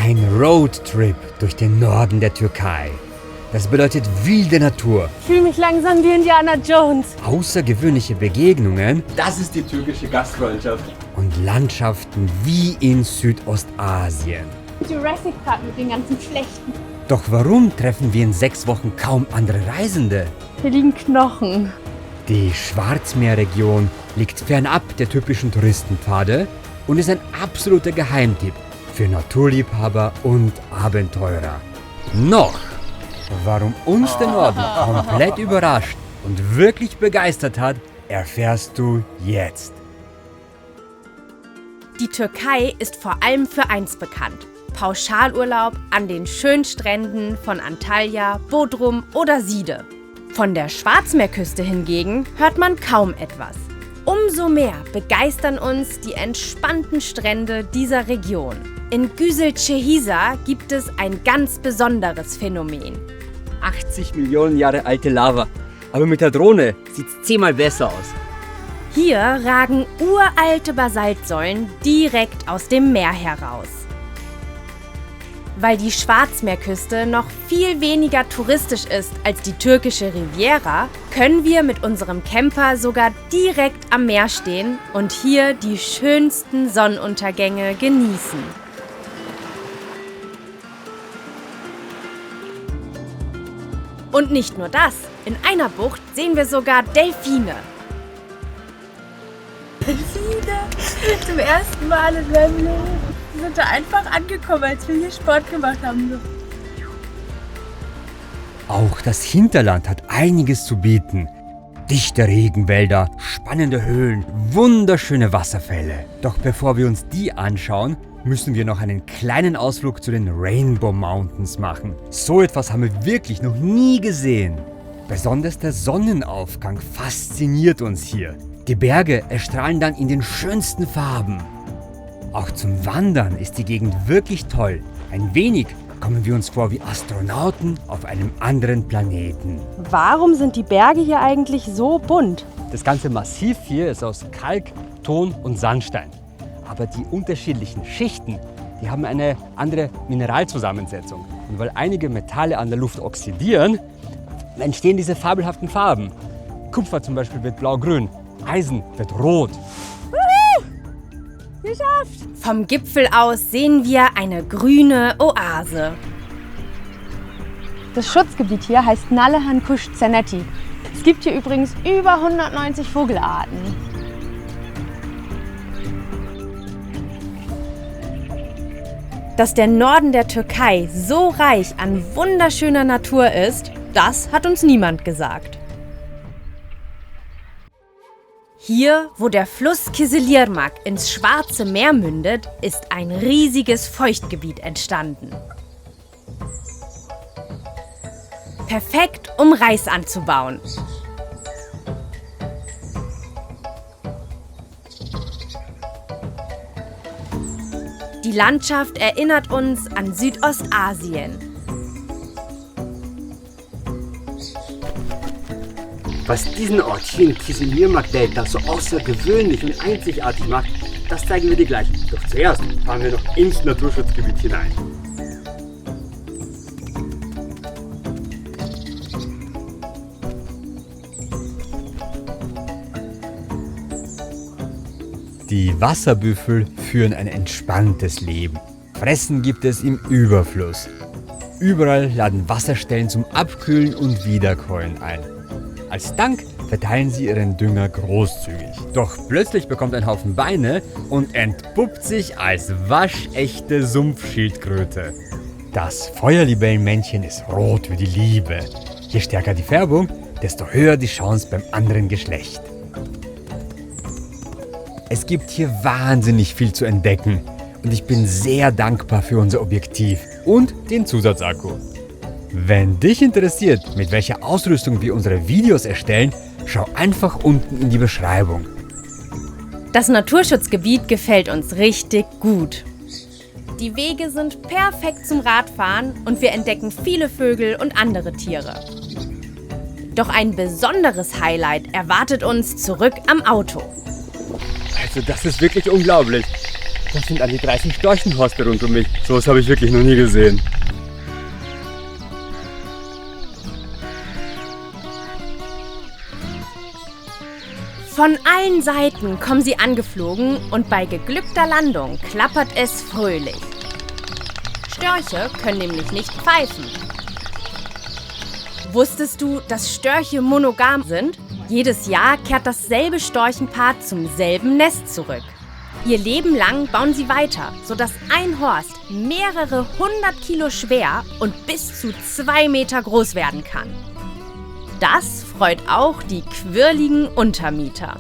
Ein Roadtrip durch den Norden der Türkei. Das bedeutet wilde Natur. Ich fühle mich langsam wie Indiana Jones. Außergewöhnliche Begegnungen. Das ist die türkische Gastfreundschaft. Und Landschaften wie in Südostasien. Jurassic Park mit den ganzen Schlechten. Doch warum treffen wir in 6 Wochen kaum andere Reisende? Hier liegen Knochen. Die Schwarzmeerregion liegt fernab der typischen Touristenpfade und ist ein absoluter Geheimtipp für Naturliebhaber und Abenteurer. Noch! Warum uns der Norden komplett überrascht und wirklich begeistert hat, erfährst du jetzt. Die Türkei ist vor allem für eins bekannt: Pauschalurlaub an den schönen Stränden von Antalya, Bodrum oder Side. Von der Schwarzmeerküste hingegen hört man kaum etwas. Umso mehr begeistern uns die entspannten Strände dieser Region. In Güzelcehiza gibt es ein ganz besonderes Phänomen. 80 Millionen Jahre alte Lava. Aber mit der Drohne sieht's 10-mal besser aus. Hier ragen uralte Basaltsäulen direkt aus dem Meer heraus. Weil die Schwarzmeerküste noch viel weniger touristisch ist als die türkische Riviera, können wir mit unserem Camper sogar direkt am Meer stehen und hier die schönsten Sonnenuntergänge genießen. Und nicht nur das, in einer Bucht sehen wir sogar Delfine. Delfine? Zum ersten Mal in meinem Leben. Die sind da einfach angekommen, als wir hier Sport gemacht haben. Auch das Hinterland hat einiges zu bieten. Dichte Regenwälder, spannende Höhlen, wunderschöne Wasserfälle. Doch bevor wir uns die anschauen, müssen wir noch einen kleinen Ausflug zu den Rainbow Mountains machen. So etwas haben wir wirklich noch nie gesehen. Besonders der Sonnenaufgang fasziniert uns hier. Die Berge erstrahlen dann in den schönsten Farben. Auch zum Wandern ist die Gegend wirklich toll. Ein wenig kommen wir uns vor wie Astronauten auf einem anderen Planeten. Warum sind die Berge hier eigentlich so bunt? Das ganze Massiv hier ist aus Kalk, Ton und Sandstein. Aber die unterschiedlichen Schichten, die haben eine andere Mineralzusammensetzung. Und weil einige Metalle an der Luft oxidieren, entstehen diese fabelhaften Farben. Kupfer zum Beispiel wird blau-grün, Eisen wird rot. Geschafft! Vom Gipfel aus sehen wir eine grüne Oase. Das Schutzgebiet hier heißt Nallehan Kuş Cenneti. Es gibt hier übrigens über 190 Vogelarten. Dass der Norden der Türkei so reich an wunderschöner Natur ist, das hat uns niemand gesagt. Hier, wo der Fluss Kızılırmak ins Schwarze Meer mündet, ist ein riesiges Feuchtgebiet entstanden. Perfekt, um Reis anzubauen. Die Landschaft erinnert uns an Südostasien. Was diesen Ort hier im Kızılırmak-Delta so außergewöhnlich und einzigartig macht, das zeigen wir dir gleich. Doch zuerst fahren wir noch ins Naturschutzgebiet hinein. Die Wasserbüffel führen ein entspanntes Leben. Fressen gibt es im Überfluss. Überall laden Wasserstellen zum Abkühlen und Wiederkäuen ein. Als Dank verteilen sie ihren Dünger großzügig. Doch plötzlich bekommt ein Haufen Beine und entpuppt sich als waschechte Sumpfschildkröte. Das Feuerlibellenmännchen ist rot wie die Liebe. Je stärker die Färbung, desto höher die Chance beim anderen Geschlecht. Es gibt hier wahnsinnig viel zu entdecken und ich bin sehr dankbar für unser Objektiv und den Zusatzakku. Wenn dich interessiert, mit welcher Ausrüstung wir unsere Videos erstellen, schau einfach unten in die Beschreibung. Das Naturschutzgebiet gefällt uns richtig gut. Die Wege sind perfekt zum Radfahren und wir entdecken viele Vögel und andere Tiere. Doch ein besonderes Highlight erwartet uns zurück am Auto. Also das ist wirklich unglaublich. Das sind an die 30 Storchenhorste rund um mich. Sowas habe ich wirklich noch nie gesehen. Von allen Seiten kommen sie angeflogen und bei geglückter Landung klappert es fröhlich. Störche können nämlich nicht pfeifen. Wusstest du, dass Störche monogam sind? Jedes Jahr kehrt dasselbe Storchenpaar zum selben Nest zurück. Ihr Leben lang bauen sie weiter, sodass ein Horst mehrere 100 Kilo schwer und bis zu 2 Meter groß werden kann. Das freut auch die quirligen Untermieter.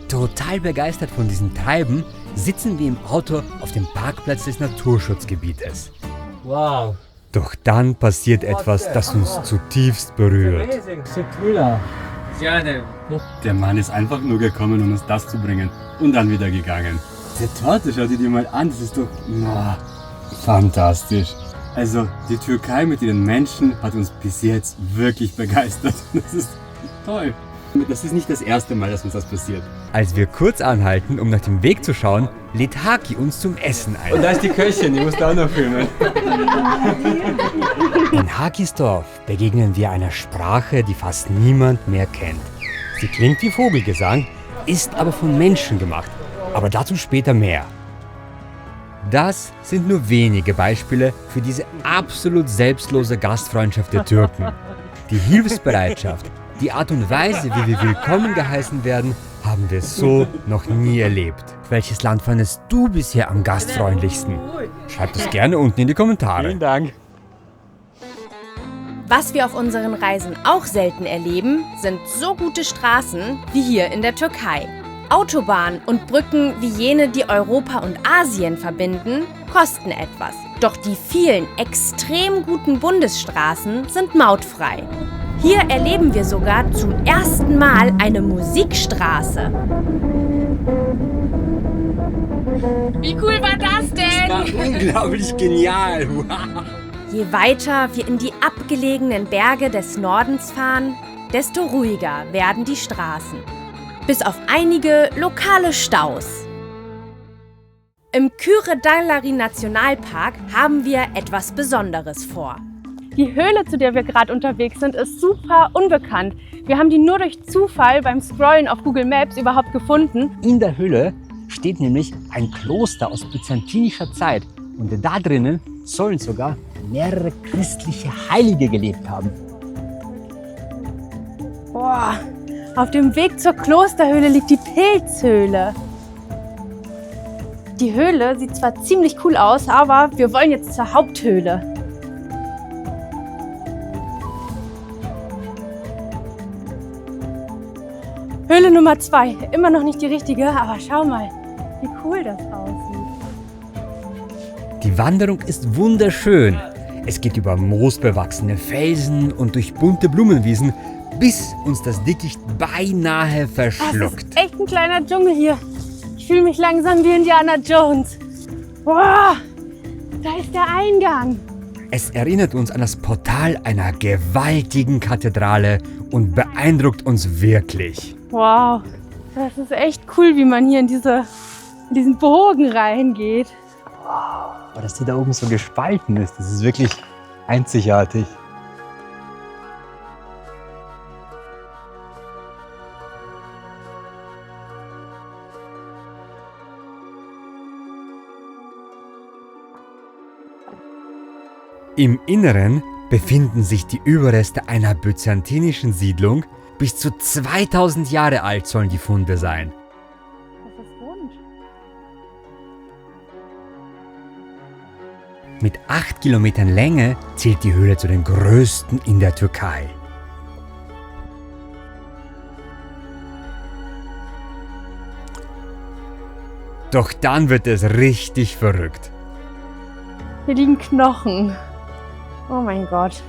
Total begeistert von diesem Treiben sitzen wir im Auto auf dem Parkplatz des Naturschutzgebietes. Wow. Doch dann passiert etwas, das uns zutiefst berührt. Der Mann ist einfach nur gekommen, um uns das zu bringen und dann wieder gegangen. Die Torte, schau dir die mal an, das ist doch fantastisch. Also die Türkei mit ihren Menschen hat uns bis jetzt wirklich begeistert. Das ist toll. Das ist nicht das erste Mal, dass uns das passiert. Als wir kurz anhalten, um nach dem Weg zu schauen, lädt Haki uns zum Essen ein. Und da ist die Köchin, die musst du auch noch filmen. In Hakis Dorf begegnen wir einer Sprache, die fast niemand mehr kennt. Sie klingt wie Vogelgesang, ist aber von Menschen gemacht. Aber dazu später mehr. Das sind nur wenige Beispiele für diese absolut selbstlose Gastfreundschaft der Türken. Die Hilfsbereitschaft, die Art und Weise, wie wir willkommen geheißen werden, haben wir so noch nie erlebt. Welches Land fandest du bisher am gastfreundlichsten? Schreibt es gerne unten in die Kommentare. Vielen Dank. Was wir auf unseren Reisen auch selten erleben, sind so gute Straßen wie hier in der Türkei. Autobahnen und Brücken wie jene, die Europa und Asien verbinden, kosten etwas. Doch die vielen extrem guten Bundesstraßen sind mautfrei. Hier erleben wir sogar zum ersten Mal eine Musikstraße. Wie cool war das denn? Das war unglaublich genial. Wow. Je weiter wir in die abgelegenen Berge des Nordens fahren, desto ruhiger werden die Straßen. Bis auf einige lokale Staus. Im Küre-Dağları Nationalpark haben wir etwas Besonderes vor. Die Höhle, zu der wir gerade unterwegs sind, ist super unbekannt. Wir haben die nur durch Zufall beim Scrollen auf Google Maps überhaupt gefunden. In der Höhle steht nämlich ein Kloster aus byzantinischer Zeit. Und da drinnen sollen sogar mehrere christliche Heilige gelebt haben. Boah, auf dem Weg zur Klosterhöhle liegt die Pilzhöhle. Die Höhle sieht zwar ziemlich cool aus, aber wir wollen jetzt zur Haupthöhle. Höhle Nummer 2, immer noch nicht die richtige, aber schau mal, wie cool das aussieht. Die Wanderung ist wunderschön. Es geht über moosbewachsene Felsen und durch bunte Blumenwiesen, bis uns das Dickicht beinahe Das verschluckt. ist echt ein kleiner Dschungel hier. Ich fühle mich langsam wie Indiana Jones. Boah, da ist der Eingang. Es erinnert uns an das Portal einer gewaltigen Kathedrale und beeindruckt uns wirklich. Wow, das ist echt cool, wie man hier in diesen Bogen reingeht. Aber dass die da oben so gespalten ist, das ist wirklich einzigartig. Im Inneren befinden sich die Überreste einer byzantinischen Siedlung. Bis zu 2000 Jahre alt sollen die Funde sein. Das ist rund. Mit 8 Kilometern Länge zählt die Höhle zu den größten in der Türkei. Doch dann wird es richtig verrückt. Hier liegen Knochen. Oh mein Gott.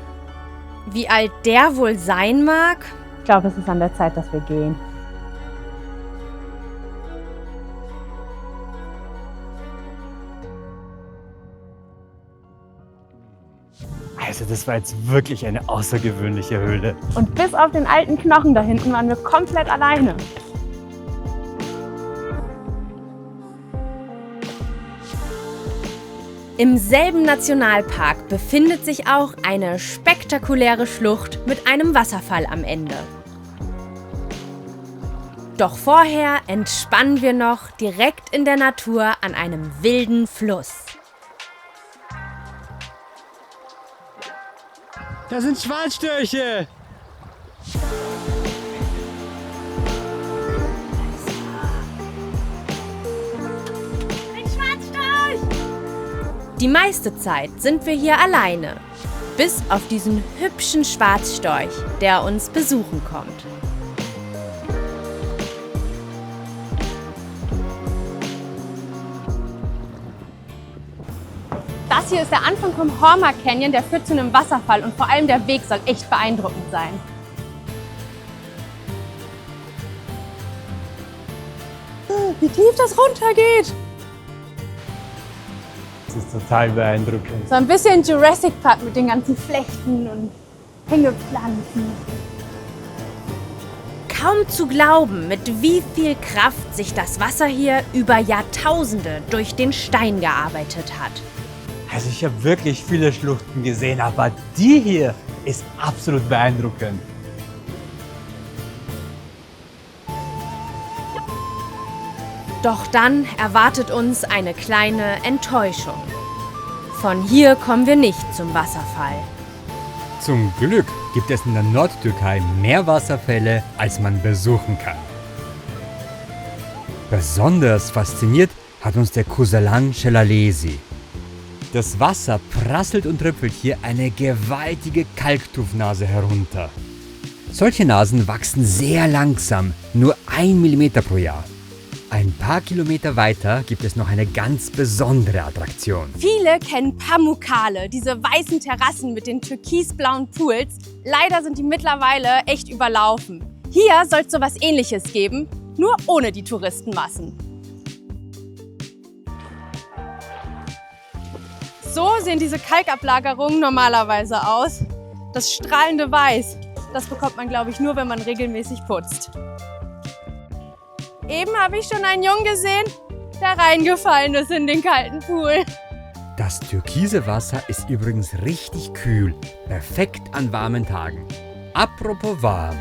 Wie alt der wohl sein mag? Ich glaube, es ist an der Zeit, dass wir gehen. Also das war jetzt wirklich eine außergewöhnliche Höhle. Und bis auf den alten Knochen da hinten waren wir komplett alleine. Im selben Nationalpark befindet sich auch eine spektakuläre Schlucht mit einem Wasserfall am Ende. Doch vorher entspannen wir noch direkt in der Natur an einem wilden Fluss. Da sind Schwarzstörche! Die meiste Zeit sind wir hier alleine, bis auf diesen hübschen Schwarzstorch, der uns besuchen kommt. Das hier ist der Anfang vom Horma Canyon, der führt zu einem Wasserfall und vor allem der Weg soll echt beeindruckend sein. Wie tief das runtergeht! Das ist total beeindruckend. So ein bisschen Jurassic Park mit den ganzen Flechten und Hängepflanzen. Kaum zu glauben, mit wie viel Kraft sich das Wasser hier über Jahrtausende durch den Stein gearbeitet hat. Also ich habe wirklich viele Schluchten gesehen, aber die hier ist absolut beeindruckend. Doch dann erwartet uns eine kleine Enttäuschung. Von hier kommen wir nicht zum Wasserfall. Zum Glück gibt es in der Nordtürkei mehr Wasserfälle, als man besuchen kann. Besonders fasziniert hat uns der Kuzalan Şelalesi. Das Wasser prasselt und tröpfelt hier eine gewaltige Kalktufnase herunter. Solche Nasen wachsen sehr langsam, nur 1 mm pro Jahr. Ein paar Kilometer weiter gibt es noch eine ganz besondere Attraktion. Viele kennen Pamukkale, diese weißen Terrassen mit den türkisblauen Pools. Leider sind die mittlerweile echt überlaufen. Hier soll es sowas Ähnliches geben, nur ohne die Touristenmassen. So sehen diese Kalkablagerungen normalerweise aus. Das strahlende Weiß, das bekommt man, glaube ich, nur, wenn man regelmäßig putzt. Eben habe ich schon einen Jungen gesehen, der reingefallen ist in den kalten Pool. Das türkise Wasser ist übrigens richtig kühl, perfekt an warmen Tagen. Apropos warm.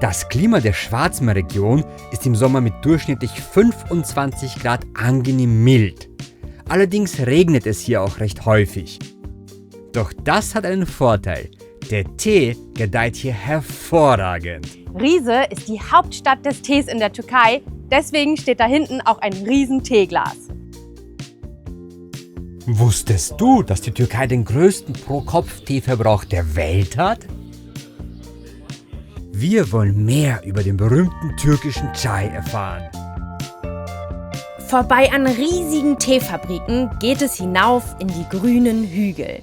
Das Klima der Schwarzmeerregion ist im Sommer mit durchschnittlich 25 Grad angenehm mild. Allerdings regnet es hier auch recht häufig. Doch das hat einen Vorteil. Der Tee gedeiht hier hervorragend. Rize ist die Hauptstadt des Tees in der Türkei, deswegen steht da hinten auch ein riesen Teeglas. Wusstest du, dass die Türkei den größten Pro-Kopf-Teeverbrauch der Welt hat? Wir wollen mehr über den berühmten türkischen Chai erfahren. Vorbei an riesigen Teefabriken geht es hinauf in die grünen Hügel.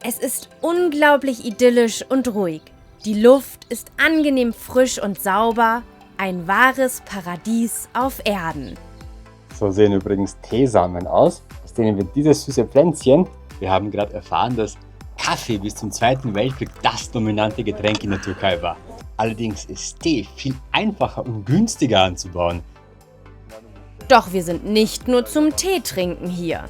Es ist unglaublich idyllisch und ruhig. Die Luft ist angenehm frisch und sauber, ein wahres Paradies auf Erden. So sehen übrigens Teesamen aus, aus denen wird dieses süße Pflänzchen. Wir haben gerade erfahren, dass Kaffee bis zum Zweiten Weltkrieg das dominante Getränk in der Türkei war. Allerdings ist Tee viel einfacher und günstiger anzubauen. Doch wir sind nicht nur zum Tee trinken hier.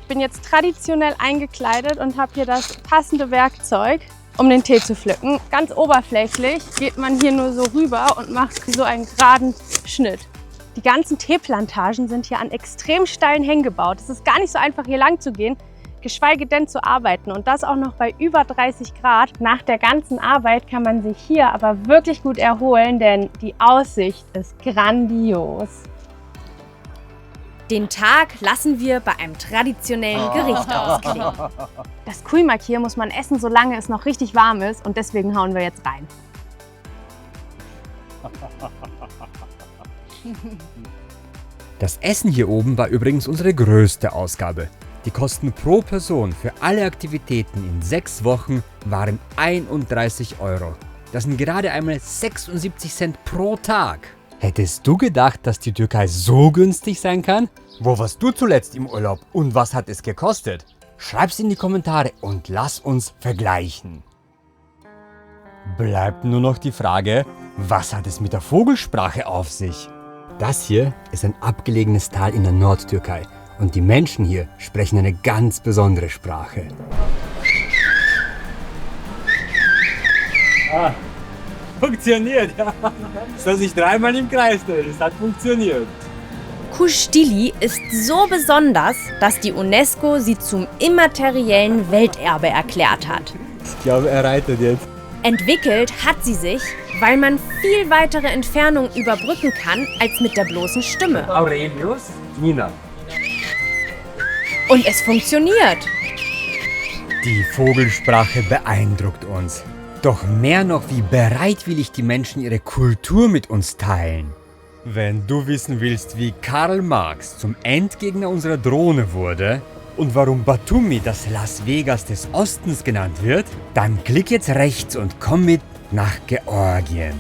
Ich bin jetzt traditionell eingekleidet und habe hier das passende Werkzeug, um den Tee zu pflücken. Ganz oberflächlich geht man hier nur so rüber und macht so einen geraden Schnitt. Die ganzen Teeplantagen sind hier an extrem steilen Hängen gebaut. Es ist gar nicht so einfach, hier lang zu gehen, geschweige denn zu arbeiten. Und das auch noch bei über 30 Grad. Nach der ganzen Arbeit kann man sich hier aber wirklich gut erholen, denn die Aussicht ist grandios. Den Tag lassen wir bei einem traditionellen Gericht ausklingen. Das Kuymak hier muss man essen, solange es noch richtig warm ist, und deswegen hauen wir jetzt rein. Das Essen hier oben war übrigens unsere größte Ausgabe. Die Kosten pro Person für alle Aktivitäten in 6 Wochen waren 31 €. Das sind gerade einmal 76 Cent pro Tag. Hättest du gedacht, dass die Türkei so günstig sein kann? Wo warst du zuletzt im Urlaub und was hat es gekostet? Schreib's in die Kommentare und lass uns vergleichen. Bleibt nur noch die Frage, was hat es mit der Vogelsprache auf sich? Das hier ist ein abgelegenes Tal in der Nordtürkei Und die Menschen hier sprechen eine ganz besondere Sprache. Funktioniert, ja. Soll sich dreimal im Kreis drehen, das hat funktioniert. Kushtili ist so besonders, dass die UNESCO sie zum immateriellen Welterbe erklärt hat. Ich glaube, er reitet jetzt. Entwickelt hat sie sich, weil man viel weitere Entfernungen überbrücken kann als mit der bloßen Stimme. Aurelius, Nina. Und es funktioniert. Die Vogelsprache beeindruckt uns. Doch mehr noch, wie bereitwillig die Menschen ihre Kultur mit uns teilen. Wenn du wissen willst, wie Karl Marx zum Endgegner unserer Drohne wurde und warum Batumi das Las Vegas des Ostens genannt wird, dann klick jetzt rechts und komm mit nach Georgien.